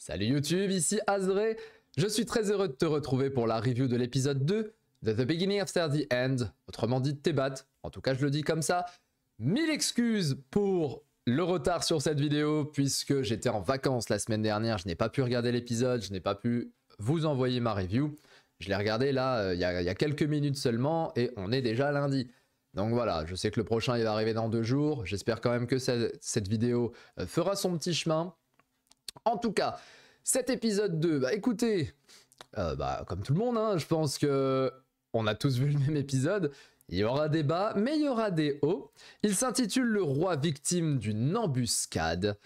Salut YouTube, ici Azré. Je suis très heureux de te retrouver pour la review de l'épisode 2 de The Beginning After the End, autrement dit Tebat. En tout cas, je le dis comme ça. 1000 excuses pour le retard sur cette vidéo, puisque j'étais en vacances la semaine dernière, je n'ai pas pu regarder l'épisode, je n'ai pas pu vous envoyer ma review. Je l'ai regardé là, il y a quelques minutes seulement, et on est déjà lundi. Donc voilà, je sais que le prochain il va arriver dans 2 jours. J'espère quand même que cette vidéo fera son petit chemin. En tout cas, cet épisode 2, bah écoutez, comme tout le monde, hein, je pense que on a tous vu le même épisode. Il y aura des bas, mais il y aura des hauts. Il s'intitule Le roi victime d'une embuscade.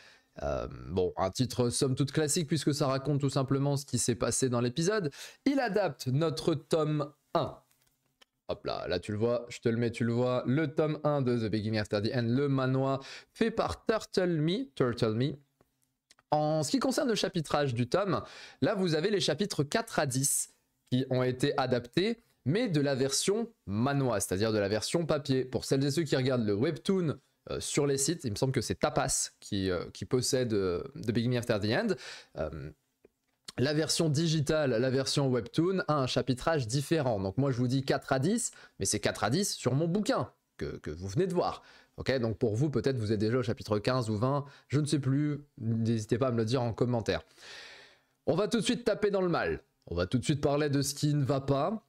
Bon, un titre somme toute classique puisque ça raconte tout simplement ce qui s'est passé dans l'épisode. Il adapte notre tome 1. Hop là, là tu le vois, je te le mets, tu le vois. Le tome 1 de The Beginning After the End, le manoir, fait par Turtle Me. En ce qui concerne le chapitrage du tome, là vous avez les chapitres 4 à 10 qui ont été adaptés, mais de la version manoir, c'est-à-dire de la version papier. Pour celles et ceux qui regardent le webtoon sur les sites, il me semble que c'est Tapas qui possède The Beginning After the End. La version digitale, la version webtoon a un chapitrage différent. Donc moi je vous dis 4 à 10, mais c'est 4 à 10 sur mon bouquin que vous venez de voir. Ok, donc pour vous, peut-être vous êtes déjà au chapitre 15 ou 20, je ne sais plus, n'hésitez pas à me le dire en commentaire. On va tout de suite taper dans le mal. On va tout de suite parler de ce qui ne va pas.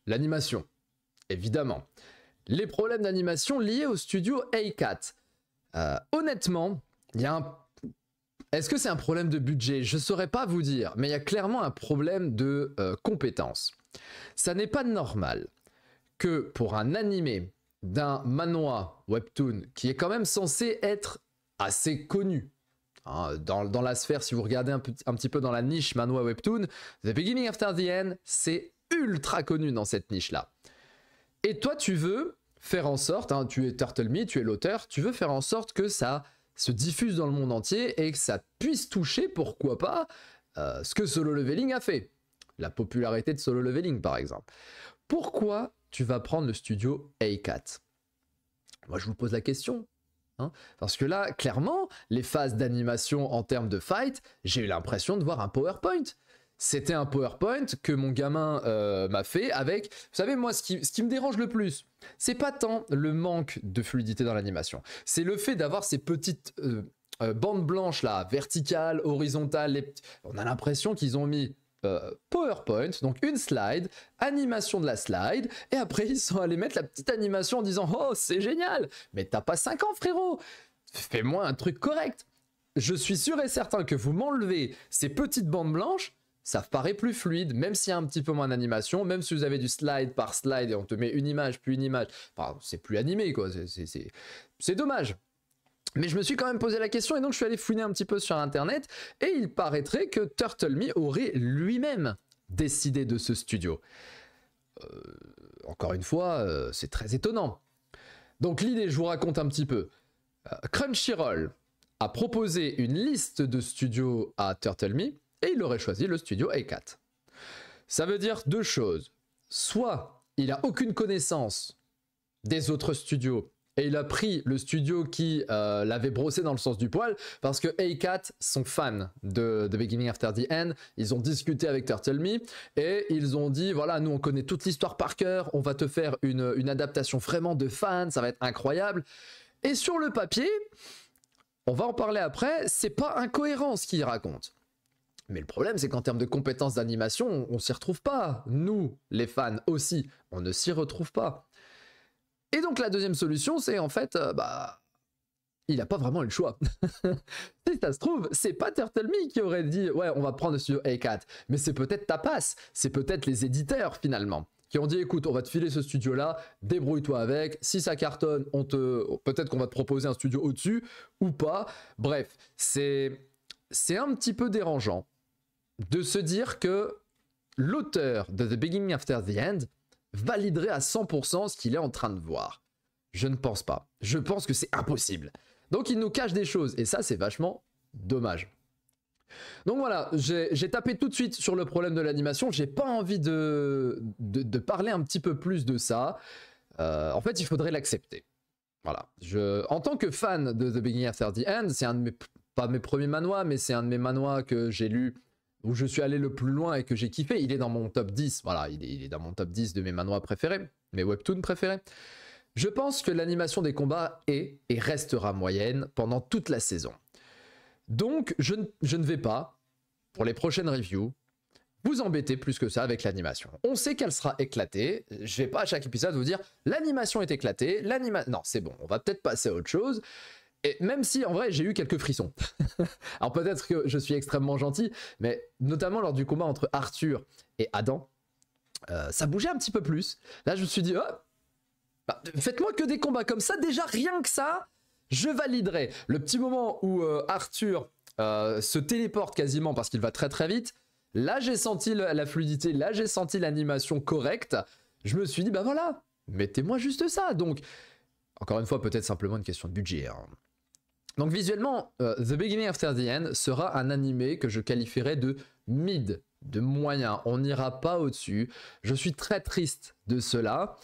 L'animation, évidemment. Les problèmes d'animation liés au studio A4. Honnêtement, il y a un... Est-ce que c'est un problème de budget? Je ne saurais pas vous dire, mais il y a clairement un problème de compétence. Ça n'est pas normal que pour un animé d'un manhwa webtoon qui est quand même censé être assez connu, hein, dans la sphère, si vous regardez un petit peu dans la niche manhwa webtoon, The Beginning After the End, c'est ultra connu dans cette niche-là. Et toi, tu veux faire en sorte, hein, tu es Turtle Me, tu es l'auteur, tu veux faire en sorte que ça se diffuse dans le monde entier et que ça puisse toucher, pourquoi pas, ce que Solo Leveling a fait. La popularité de Solo Leveling, par exemple. Pourquoi tu vas prendre le studio A4? Moi, je vous pose la question. Hein, parce que là, clairement, les phases d'animation en termes de fight, j'ai eu l'impression de voir un PowerPoint. C'était un PowerPoint que mon gamin m'a fait avec... Vous savez, moi, ce qui me dérange le plus, c'est pas tant le manque de fluidité dans l'animation. C'est le fait d'avoir ces petites bandes blanches là, verticales, horizontales. On a l'impression qu'ils ont mis... PowerPoint, donc une slide, animation de la slide, et après ils sont allés mettre la petite animation en disant « Oh, c'est génial !» Mais t'as pas 5 ans, frérot! Fais-moi un truc correct! Je suis sûr et certain que vous m'enlevez ces petites bandes blanches, ça paraît plus fluide, même s'il y a un petit peu moins d'animation, même si vous avez du slide par slide et on te met une image, puis une image, enfin, c'est plus animé, quoi, c'est dommage. Mais je me suis quand même posé la question et donc je suis allé fouiner un petit peu sur internet et il paraîtrait que Turtle Me aurait lui-même décidé de ce studio. Encore une fois, c'est très étonnant. Donc l'idée, je vous raconte un petit peu. Crunchyroll a proposé une liste de studios à Turtle Me et il aurait choisi le studio A4. Ça veut dire 2 choses. Soit il n'a aucune connaissance des autres studios et il a pris le studio qui l'avait brossé dans le sens du poil parce que A4 sont fans de The Beginning After the End. Ils ont discuté avec Turtle Me et ils ont dit voilà, nous on connaît toute l'histoire par cœur, on va te faire une adaptation vraiment de fans, ça va être incroyable. Et sur le papier, on va en parler après, c'est pas incohérent ce qu'il raconte. Mais le problème, c'est qu'en termes de compétences d'animation, on s'y retrouve pas. Nous, les fans aussi, on ne s'y retrouve pas. Et donc la deuxième solution, c'est en fait, il n'a pas vraiment eu le choix. Si ça se trouve, c'est pas Turtle Me qui aurait dit, ouais, on va prendre le studio A4, mais c'est peut-être Tapas, c'est peut-être les éditeurs finalement, qui ont dit, écoute, on va te filer ce studio-là, débrouille-toi avec, si ça cartonne, peut-être qu'on va te proposer un studio au-dessus, ou pas. Bref, c'est un petit peu dérangeant de se dire que l'auteur de The Beginning After the End validerait à 100% ce qu'il est en train de voir. Je ne pense pas. Je pense que c'est impossible. Donc il nous cache des choses et ça c'est vachement dommage. Donc voilà, j'ai tapé tout de suite sur le problème de l'animation. J'ai pas envie de parler un petit peu plus de ça. En fait, il faudrait l'accepter. Voilà. En tant que fan de The Beginning After the End, c'est un de mes pas mes premiers manhwas, mais c'est un de mes manhwas que j'ai lu, où je suis allé le plus loin et que j'ai kiffé. Il est dans mon top 10, voilà, il est dans mon top 10 de mes manhwas préférés, mes webtoons préférés. Je pense que l'animation des combats est et restera moyenne pendant toute la saison. Donc, je ne vais pas, pour les prochaines reviews, vous embêter plus que ça avec l'animation. On sait qu'elle sera éclatée. Je vais pas à chaque épisode vous dire l'animation est éclatée, non, c'est bon, on va peut-être passer à autre chose. Et même si en vrai j'ai eu quelques frissons. Alors peut-être que je suis extrêmement gentil, mais notamment lors du combat entre Arthur et Adam, ça bougeait un petit peu plus. Là je me suis dit, oh, bah, faites-moi que des combats comme ça, déjà rien que ça, je validerai. Le petit moment où Arthur se téléporte quasiment parce qu'il va très très vite, là j'ai senti la fluidité, là j'ai senti l'animation correcte. Je me suis dit, bah voilà, mettez-moi juste ça. Donc, encore une fois, peut-être simplement une question de budget. Hein. Donc visuellement, The Beginning After the End sera un animé que je qualifierais de mid, de moyen. On n'ira pas au-dessus. Je suis très triste de cela,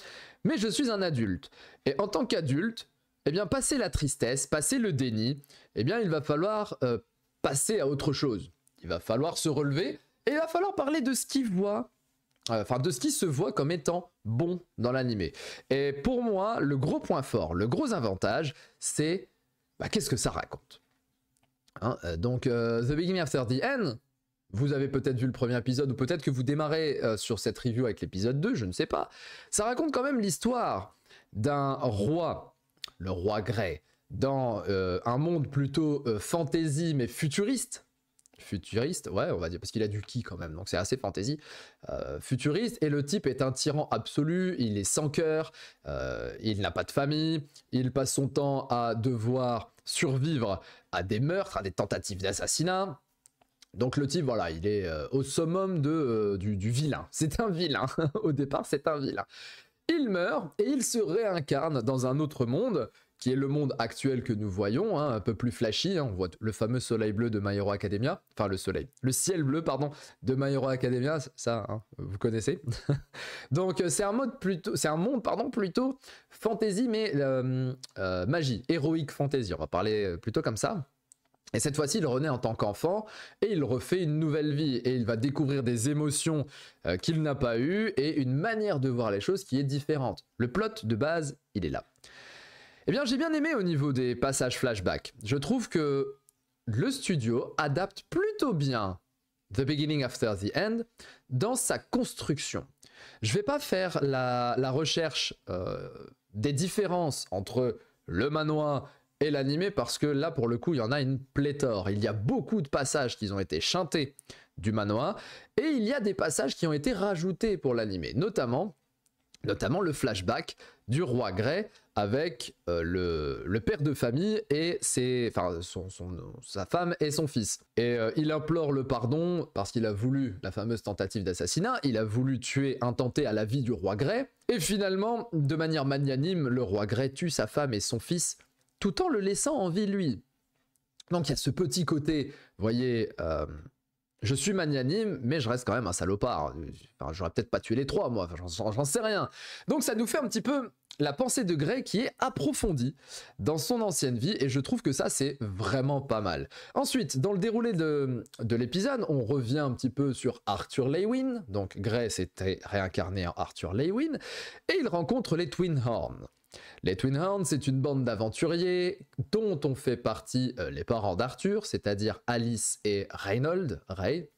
mais je suis un adulte. Et en tant qu'adulte, eh bien, passer la tristesse, passer le déni, eh bien, il va falloir passer à autre chose. Il va falloir se relever et il va falloir parler de ce qu'il voit. Enfin, de ce qui se voit comme étant bon dans l'animé. Et pour moi, le gros point fort, le gros avantage, c'est bah, qu'est-ce que ça raconte, hein, donc, The Beginning After the End, vous avez peut-être vu le premier épisode, ou peut-être que vous démarrez sur cette review avec l'épisode 2, je ne sais pas. Ça raconte quand même l'histoire d'un roi, le roi Grey, dans un monde plutôt fantasy, mais futuriste, ouais, on va dire, parce qu'il a du ki quand même, donc c'est assez fantasy, futuriste, et le type est un tyran absolu, il est sans cœur, il n'a pas de famille, il passe son temps à devoir survivre à des meurtres, à des tentatives d'assassinat. Donc le type, voilà, il est au summum du vilain. C'est un vilain, au départ c'est un vilain. Il meurt et il se réincarne dans un autre monde, qui est le monde actuel que nous voyons, hein, un peu plus flashy, hein, on voit le fameux soleil bleu de My Hero Academia, enfin le ciel bleu, pardon, de My Hero Academia, ça, hein, vous connaissez. Donc c'est un monde plutôt fantasy, mais magie, héroïque fantasy, on va parler plutôt comme ça. Et cette fois-ci, il renaît en tant qu'enfant et il refait une nouvelle vie et il va découvrir des émotions qu'il n'a pas eues et une manière de voir les choses qui est différente. Le plot de base, il est là. Eh bien, j'ai bien aimé au niveau des passages flashback. Je trouve que le studio adapte plutôt bien The Beginning After the End dans sa construction. Je ne vais pas faire la recherche des différences entre le manhwa et l'animé parce que là, pour le coup, il y en a une pléthore. Il y a beaucoup de passages qui ont été chantés du manhwa et il y a des passages qui ont été rajoutés pour l'animé, notamment le flashback du roi Grey avec le père de famille et sa femme et son fils. Et il implore le pardon parce qu'il a voulu la fameuse tentative d'assassinat, il a voulu tuer intenté à la vie du roi Grey, et finalement, de manière magnanime, le roi Grey tue sa femme et son fils tout en le laissant en vie lui. Donc il y a ce petit côté, vous voyez... je suis magnanime, mais je reste quand même un salopard. Enfin, j'aurais peut-être pas tué les trois, moi, enfin, j'en sais rien. Donc ça nous fait un petit peu la pensée de Grey qui est approfondie dans son ancienne vie, et je trouve que ça, c'est vraiment pas mal. Ensuite, dans le déroulé de l'épisode, on revient un petit peu sur Arthur Leywin. Donc Grey s'était réincarné en Arthur Leywin, et il rencontre les Twin Horns. Les Twin Horns, c'est une bande d'aventuriers dont on fait partie les parents d'Arthur, c'est-à-dire Alice et Reynold, Ray.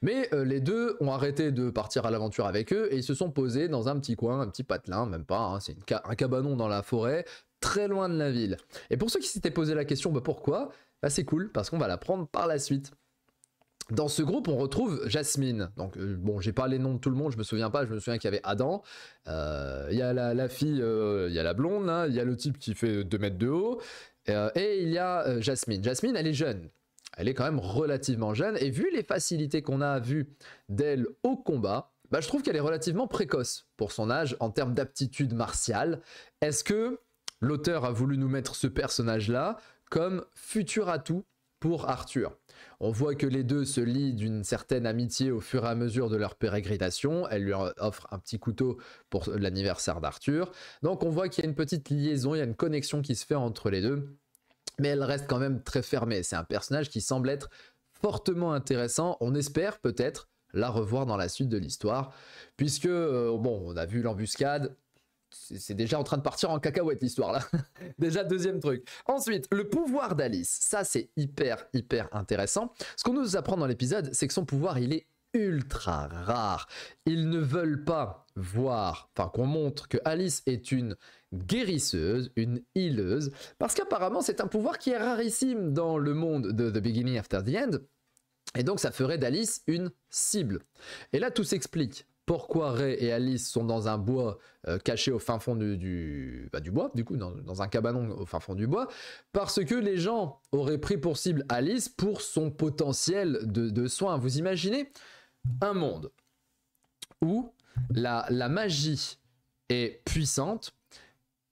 Mais les deux ont arrêté de partir à l'aventure avec eux et ils se sont posés dans un petit coin, un petit patelin, même pas, hein, c'est un cabanon dans la forêt, très loin de la ville. Et pour ceux qui s'étaient posé la question, bah pourquoi, bah c'est cool, parce qu'on va l'apprendre par la suite. Dans ce groupe, on retrouve Jasmine. Donc, bon, j'ai pas les noms de tout le monde, je me souviens pas. Je me souviens qu'il y avait Adam. Il y a la fille, il y a la blonde, il y a le type qui fait 2 mètres de haut. Et il y a Jasmine. Jasmine, elle est jeune. Elle est quand même relativement jeune. Et vu les facilités qu'on a vues d'elle au combat, bah, je trouve qu'elle est relativement précoce pour son âge en termes d'aptitude martiale. Est-ce que l'auteur a voulu nous mettre ce personnage-là comme futur atout pour Arthur? On voit que les deux se lient d'une certaine amitié au fur et à mesure de leur pérégrination. Elle lui offre un petit couteau pour l'anniversaire d'Arthur. Donc on voit qu'il y a une petite liaison, il y a une connexion qui se fait entre les deux. mais elle reste quand même très fermée. C'est un personnage qui semble être fortement intéressant. On espère peut-être la revoir dans la suite de l'histoire, puisque, bon, on a vu l'embuscade, c'est déjà en train de partir en cacahuète l'histoire là. Déjà deuxième truc. Ensuite, le pouvoir d'Alice, ça c'est hyper intéressant. Ce qu'on nous apprend dans l'épisode, c'est que son pouvoir il est ultra rare. Ils ne veulent pas voir, enfin qu'on montre que Alice est une guérisseuse, une healeuse, parce qu'apparemment c'est un pouvoir qui est rarissime dans le monde de The Beginning After the End, et donc ça ferait d'Alice une cible. Et là tout s'explique. Pourquoi Ray et Alice sont dans un bois caché au fin fond du bois, du coup, dans un cabanon au fin fond du bois, parce que les gens auraient pris pour cible Alice pour son potentiel de soins. Vous imaginez un monde où la magie est puissante,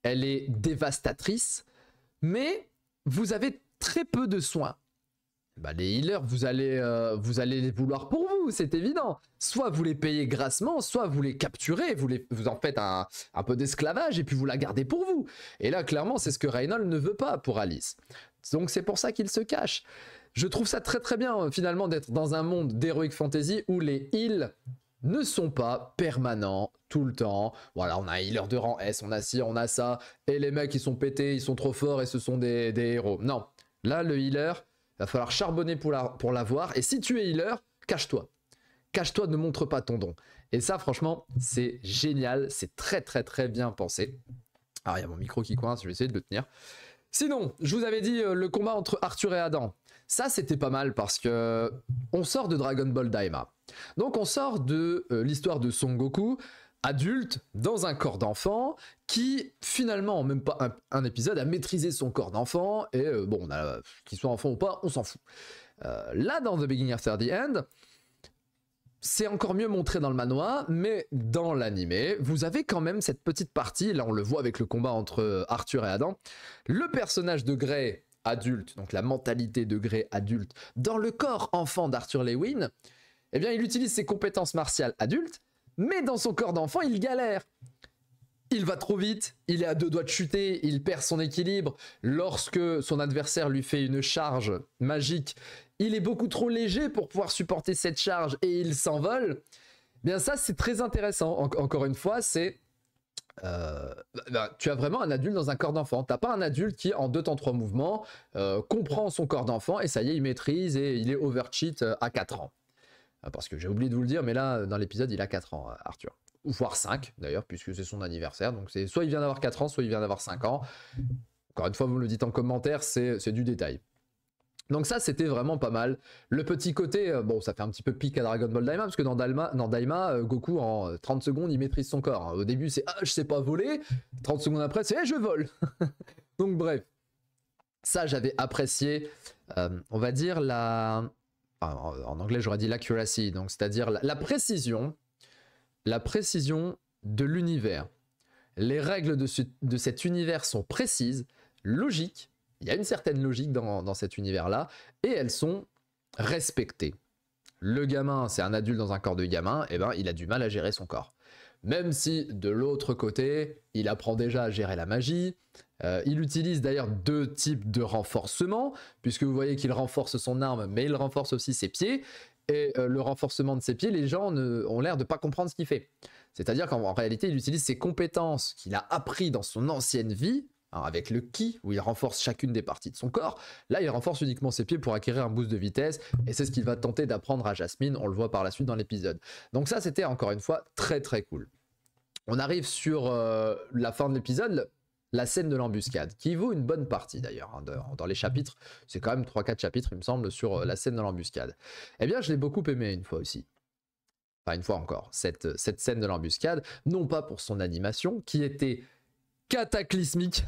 elle est dévastatrice, mais vous avez très peu de soins. Bah, les healers, vous allez les vouloir pour vous, c'est évident. Soit vous les payez grassement, soit vous les capturez, vous en faites un peu d'esclavage et puis vous la gardez pour vous. Et là, clairement, c'est ce que Reinhold ne veut pas pour Alice. Donc c'est pour ça qu'il se cache. Je trouve ça très bien, finalement, d'être dans un monde d'Heroic Fantasy où les heals ne sont pas permanents tout le temps. Voilà, on a un healer de rang S, on a ci, on a ça, et les mecs, ils sont pétés, ils sont trop forts et ce sont des héros. Non, là, le healer... il va falloir charbonner pour l'avoir. Et si tu es healer, cache-toi. Cache-toi, ne montre pas ton don. Et ça, franchement, c'est génial. C'est très bien pensé. Alors, il y a mon micro qui coince, je vais essayer de le tenir. Sinon, je vous avais dit le combat entre Arthur et Adam. Ça, c'était pas mal parce que on sort de Dragon Ball Daima. Donc, on sort de l'histoire de Son Goku, adulte, dans un corps d'enfant, qui finalement, en même pas un épisode, a maîtrisé son corps d'enfant, et bon, qu'il soit enfant ou pas, on s'en fout. Là, dans The Beginning After the End, c'est encore mieux montré dans le manhwa, mais dans l'animé, vous avez quand même cette petite partie, là on le voit avec le combat entre Arthur et Adam, le personnage de Grey adulte, donc la mentalité de Grey adulte, dans le corps enfant d'Arthur Lewin, eh bien il utilise ses compétences martiales adultes, mais dans son corps d'enfant, il galère. Il va trop vite, il est à deux doigts de chuter, il perd son équilibre. Lorsque son adversaire lui fait une charge magique, il est beaucoup trop léger pour pouvoir supporter cette charge et il s'envole. Bien ça, c'est très intéressant. Encore une fois, c'est... tu as vraiment un adulte dans un corps d'enfant. T'as pas un adulte qui, en 2 temps 3 mouvements, comprend son corps d'enfant et ça y est, il maîtrise et il est overcheat à 4 ans. Parce que j'ai oublié de vous le dire, mais là, dans l'épisode, il a 4 ans, Arthur. Ou voire 5, d'ailleurs, puisque c'est son anniversaire. Donc, c'est soit il vient d'avoir 4 ans, soit il vient d'avoir 5 ans. Encore une fois, vous me le dites en commentaire, c'est du détail. Donc ça, c'était vraiment pas mal. Le petit côté, bon, ça fait un petit peu pique à Dragon Ball Daima, parce que dans Daima, Goku, en 30 secondes, il maîtrise son corps. Au début, c'est « Ah, je sais pas voler ». 30 secondes après, c'est « je vole ». Donc bref, ça, j'avais apprécié, on va dire, en anglais j'aurais dit l'accuracy, donc c'est-à-dire la précision de l'univers. Les règles de cet univers sont précises, logiques, il y a une certaine logique dans cet univers-là, et elles sont respectées. Le gamin, c'est un adulte dans un corps de gamin, et ben il a du mal à gérer son corps. Même si de l'autre côté, il apprend déjà à gérer la magie. Il utilise d'ailleurs 2 types de renforcement, puisque vous voyez qu'il renforce son arme, mais il renforce aussi ses pieds. Et le renforcement de ses pieds, les gens ont l'air de ne pas comprendre ce qu'il fait. C'est-à-dire qu'en réalité, il utilise ses compétences qu'il a appris dans son ancienne vie, hein, avec le ki, où il renforce chacune des parties de son corps. Là, il renforce uniquement ses pieds pour acquérir un boost de vitesse, et c'est ce qu'il va tenter d'apprendre à Jasmine, on le voit par la suite dans l'épisode. Donc ça, c'était encore une fois très cool. On arrive sur la fin de l'épisode, la scène de l'embuscade, qui vaut une bonne partie d'ailleurs, hein, dans les chapitres, c'est quand même 3-4 chapitres il me semble sur la scène de l'embuscade. Eh bien je l'ai beaucoup aimé une fois aussi, enfin une fois encore, cette scène de l'embuscade, non pas pour son animation, qui était cataclysmique.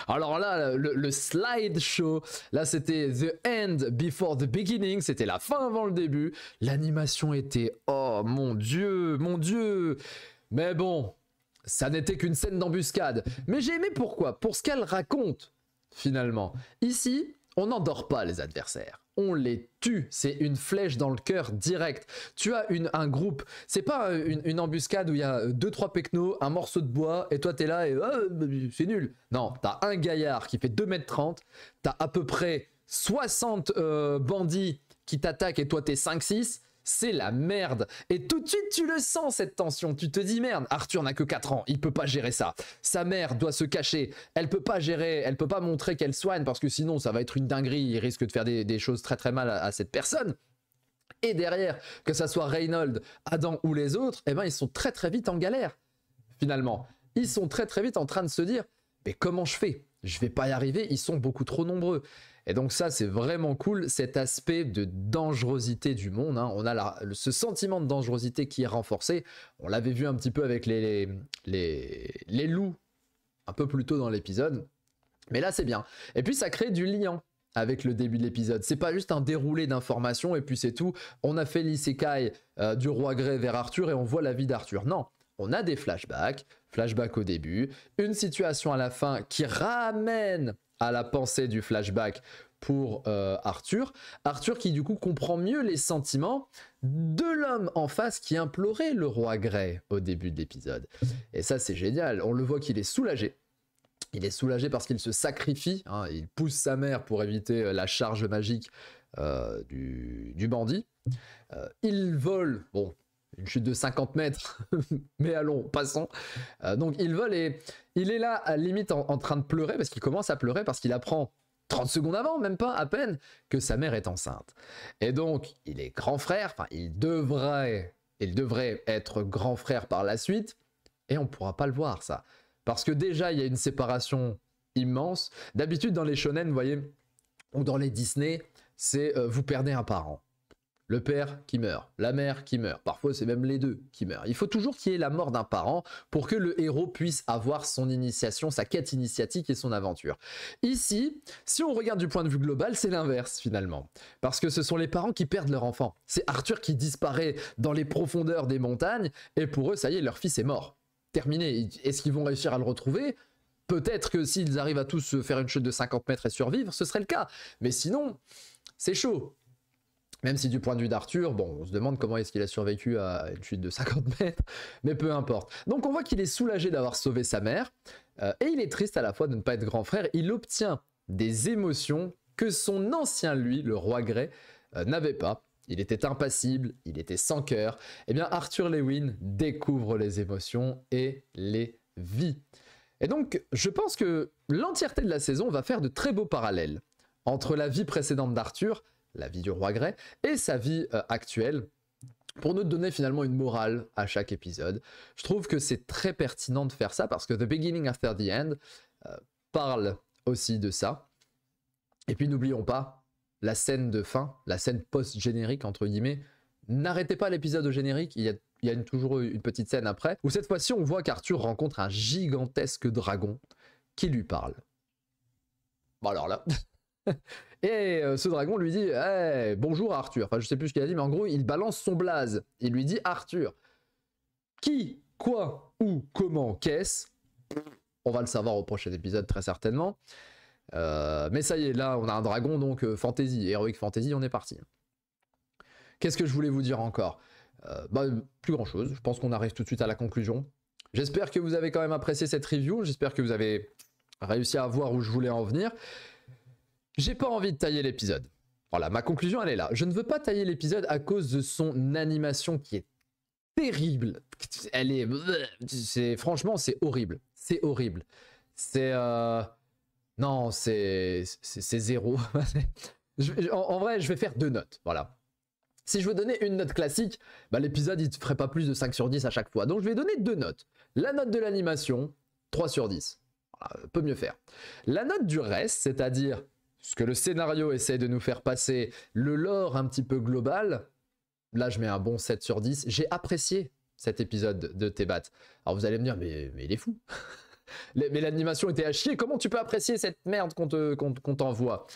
Alors là, le slideshow, là c'était The End Before the Beginning, c'était la fin avant le début, l'animation était, oh mon dieu, mais bon... ça n'était qu'une scène d'embuscade. Mais j'ai aimé pourquoi ? Pour ce qu'elle raconte, finalement. Ici, on n'endort pas les adversaires. on les tue. C'est une flèche dans le cœur direct. Tu as un groupe, c'est pas une embuscade où il y a 2-3 pecnos, un morceau de bois, et toi t'es là et c'est nul. Non, t'as un gaillard qui fait 2,30 m, t'as à peu près 60 bandits qui t'attaquent et toi t'es 5-6. C'est la merde. Et tout de suite, tu le sens, cette tension. Tu te dis, merde, Arthur n'a que 4 ans, il peut pas gérer ça. Sa mère doit se cacher. Elle peut pas gérer, elle peut pas montrer qu'elle soigne parce que sinon, ça va être une dinguerie. Il risque de faire des choses très très mal à cette personne. Et derrière, que ça soit Reynold, Adam ou les autres, eh ben, ils sont très très vite en galère, finalement. Ils sont très très vite en train de se dire, mais comment je fais? Je vais pas y arriver, ils sont beaucoup trop nombreux. Et donc ça, c'est vraiment cool, cet aspect de dangerosité du monde. Hein. On a ce sentiment de dangerosité qui est renforcé. On l'avait vu un petit peu avec les loups, un peu plus tôt dans l'épisode. Mais là, c'est bien. Et puis, ça crée du lien avec le début de l'épisode. C'est pas juste un déroulé d'informations et puis c'est tout. On a fait l'isekai du roi Grey vers Arthur et on voit la vie d'Arthur. Non, on a des flashbacks au début, une situation à la fin qui ramène à la pensée du flashback pour Arthur. Arthur qui du coup comprend mieux les sentiments de l'homme en face qui implorait le roi Grey au début de l'épisode. Et ça c'est génial, on le voit qu'il est soulagé. Il est soulagé parce qu'il se sacrifie, hein, il pousse sa mère pour éviter la charge magique du bandit. Il vole, bon, une chute de 50 mètres, mais allons, passons. Donc il vole et il est là à limite en train de pleurer parce qu'il commence à pleurer parce qu'il apprend 30 secondes avant, même pas à peine, que sa mère est enceinte. Et donc il est grand frère, enfin il devrait être grand frère par la suite et on ne pourra pas le voir ça. Parce que déjà il y a une séparation immense. D'habitude dans les shonen, vous voyez, ou dans les Disney, c'est vous perdez un parent. Le père qui meurt, la mère qui meurt, parfois c'est même les deux qui meurent. Il faut toujours qu'il y ait la mort d'un parent pour que le héros puisse avoir son initiation, sa quête initiatique et son aventure. Ici, si on regarde du point de vue global, c'est l'inverse finalement. Parce que ce sont les parents qui perdent leur enfant. C'est Arthur qui disparaît dans les profondeurs des montagnes et pour eux, ça y est, leur fils est mort. Terminé. Est-ce qu'ils vont réussir à le retrouver ? Peut-être que s'ils arrivent à tous faire une chute de 50 mètres et survivre, ce serait le cas. Mais sinon, c'est chaud. Même si du point de vue d'Arthur, bon, on se demande comment est-ce qu'il a survécu à une chute de 50 mètres, mais peu importe. Donc on voit qu'il est soulagé d'avoir sauvé sa mère, et il est triste à la fois de ne pas être grand frère. Il obtient des émotions que son ancien lui, le roi Grey, n'avait pas. Il était impassible, il était sans cœur. Eh bien Arthur Lewin découvre les émotions et les vit. Et donc je pense que l'entièreté de la saison va faire de très beaux parallèles entre la vie précédente d'Arthur, la vie du roi Grey, et sa vie actuelle, pour nous donner finalement une morale à chaque épisode. Je trouve que c'est très pertinent de faire ça, parce que The Beginning After the End parle aussi de ça. Et puis n'oublions pas la scène de fin, la scène post-générique, entre guillemets. N'arrêtez pas l'épisode au générique, il y a toujours une petite scène après, où cette fois-ci on voit qu'Arthur rencontre un gigantesque dragon qui lui parle. Bon alors là... Et ce dragon lui dit hey, bonjour Arthur. Enfin, je sais plus ce qu'il a dit, mais en gros, il balance son blaze. Il lui dit Arthur. Qui, quoi, où, comment, qu'est-ce? On va le savoir au prochain épisode, très certainement. Mais ça y est, là, on a un dragon, donc fantasy, Heroic Fantasy, on est parti. Qu'est-ce que je voulais vous dire encore? Plus grand-chose. Je pense qu'on arrive tout de suite à la conclusion. J'espère que vous avez quand même apprécié cette review. J'espère que vous avez réussi à voir où je voulais en venir. J'ai pas envie de tailler l'épisode. Voilà, ma conclusion, elle est là. Je ne veux pas tailler l'épisode à cause de son animation qui est terrible. Elle est... franchement, c'est horrible. C'est horrible. C'est... Non, c'est zéro. En vrai, je vais faire 2 notes. Voilà. Si je veux donner une note classique, l'épisode, il ne ferait pas plus de 5 sur 10 à chaque fois. Donc, je vais donner 2 notes. La note de l'animation, 3 sur 10. Voilà, peut mieux faire. La note du reste, c'est-à-dire... ce que le scénario essaie de nous faire passer, le lore un petit peu global, là je mets un bon 7 sur 10. J'ai apprécié cet épisode de Tebat. Alors vous allez me dire, mais il est fou. Mais l'animation était à chier, comment tu peux apprécier cette merde qu'on t'envoie?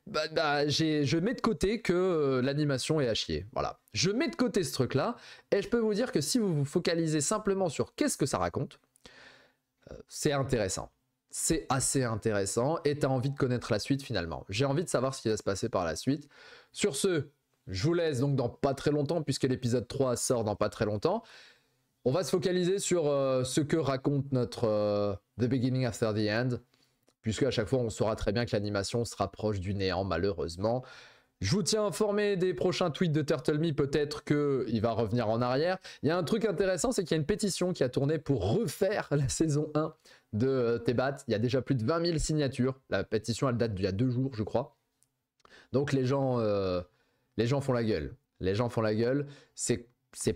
Je mets de côté que l'animation est à chier. Voilà. Je mets de côté ce truc-là, et je peux vous dire que si vous vous focalisez simplement sur qu'est-ce que ça raconte, c'est intéressant. c'est assez intéressant et tu as envie de connaître la suite finalement. J'ai envie de savoir ce qui va se passer par la suite. Sur ce, je vous laisse donc dans pas très longtemps, puisque l'épisode 3 sort dans pas très longtemps. On va se focaliser sur ce que raconte notre The Beginning After the End, puisque à chaque fois on saura très bien que l'animation se rapproche du néant malheureusement. Je vous tiens informé des prochains tweets de Turtle Me, peut-être qu'il va revenir en arrière. Il y a un truc intéressant, c'est qu'il y a une pétition qui a tourné pour refaire la saison 1 de Tebat. Il y a déjà plus de 20 000 signatures. La pétition, elle date d'il y a 2 jours, je crois. Donc les gens font la gueule. Les gens font la gueule. C'est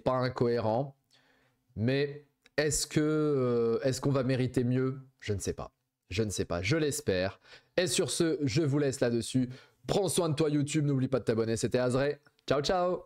pas incohérent. Mais est-ce qu'on va mériter mieux? Je ne sais pas. Je ne sais pas. Je l'espère. Et sur ce, je vous laisse là-dessus. Prends soin de toi YouTube, n'oublie pas de t'abonner, c'était Azré. Ciao ciao.